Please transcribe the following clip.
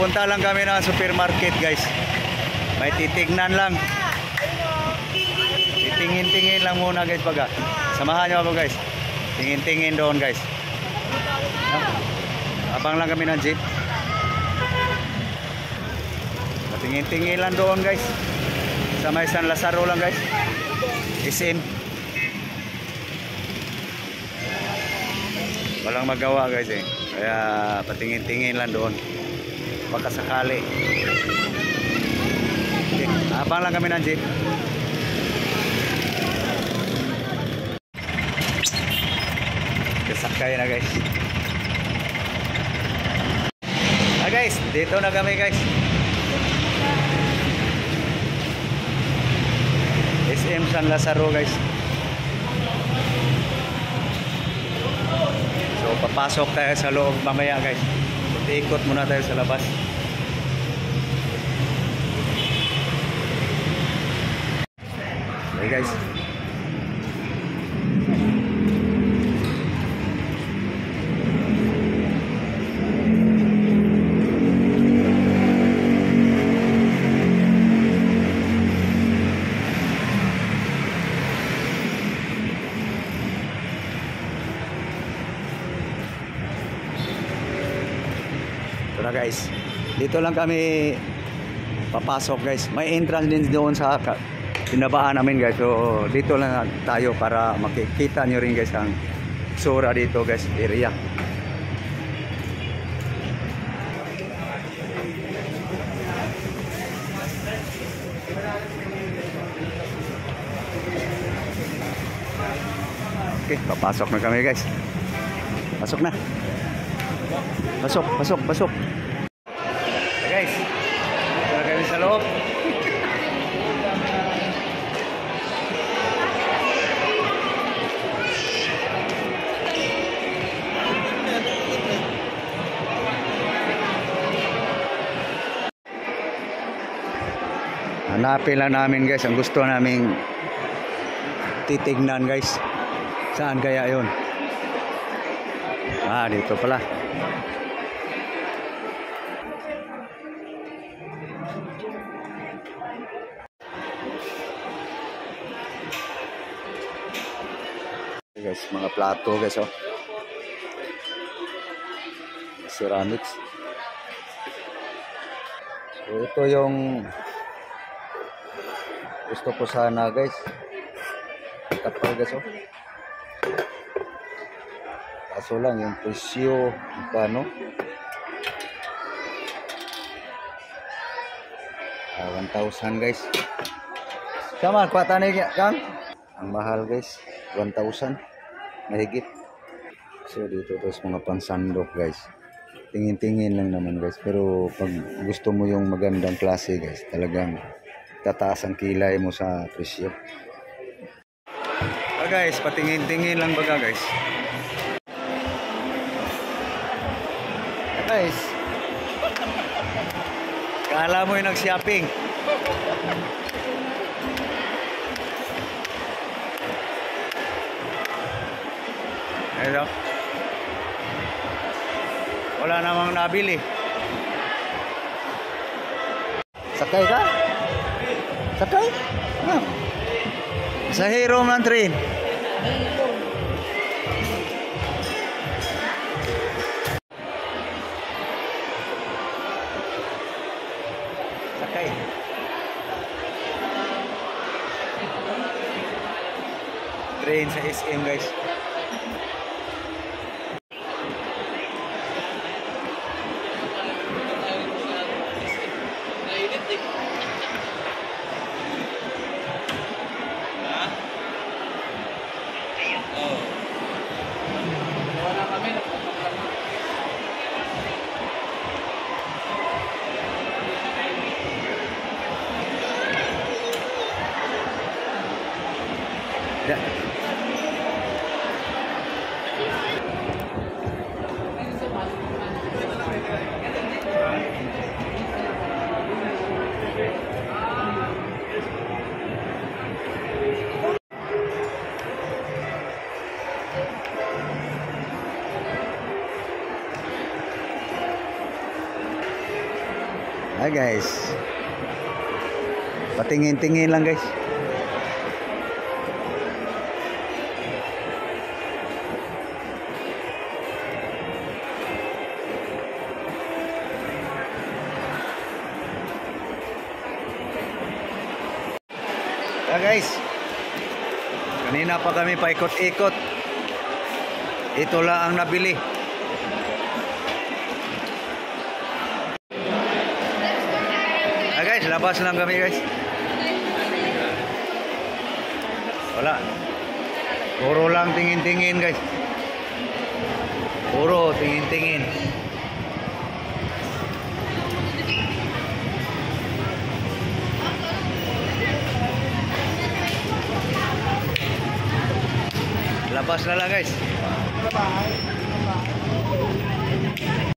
Pupunta lang kami ng supermarket guys. May titignan lang. Titingin-tingin lang muna guys baga. Samahan nyo ako guys. Tingin-tingin doon guys. Abang lang kami ng jeep. Tingin-tingin lang doon guys. Sa may San Lazaro lang guys. SM. Walang magawa guys eh. Kaya patingin-tingin lang doon. Baka sakali. Okay. Abang lang kami ng jeep. Kasakay na guys. Guys, dito na kami guys. SM San Lazaro guys. So papasok tayo sa loob mamaya guys. Ikot muna tayo sa labas. Okay guys. Guys, dito lang kami papasok guys. May entrance din doon sa pinabaan namin guys. So dito lang tayo para makikita nyo rin guys ang sura dito guys, area. Okay, papasok na kami guys. Pasok na. Pasok, pasok, pasok. Guys, ito na kami sa loob. Hanapin lang namin guys ang gusto naming titignan guys. Saan kaya yun? Ah, dito pala. Guys, mga plato guys oh. Ceramics. So ito yung gusto ko sana guys. Kapal guys oh. Kaso lang yung presyo magkano? 1,000 guys. Sama kuha tani kang. Ang mahal guys, 1,000 mahigit. So dito tos mga pansandok guys. Tingin-tingin lang naman guys. Pero pag gusto mo yung magandang klase guys, talagang tataas ang kilay mo sa presyo. Guys, patingin-tingin lang baga guys. Guys, kala mo yung nag-shopping. Hello. Wala namang nabili. Sakay ka? Sakay? Ah. Sa Hero man train. Sakay. Train sa SM guys. Ay guys. Patingin-tingin lang guys. Guys, kanina pa kami paikot-ikot. Ito lang ang nabili. Guys, labas lang kami guys. Wala. Puro lang tingin-tingin guys. Puro tingin-tingin. Labas na lang guys.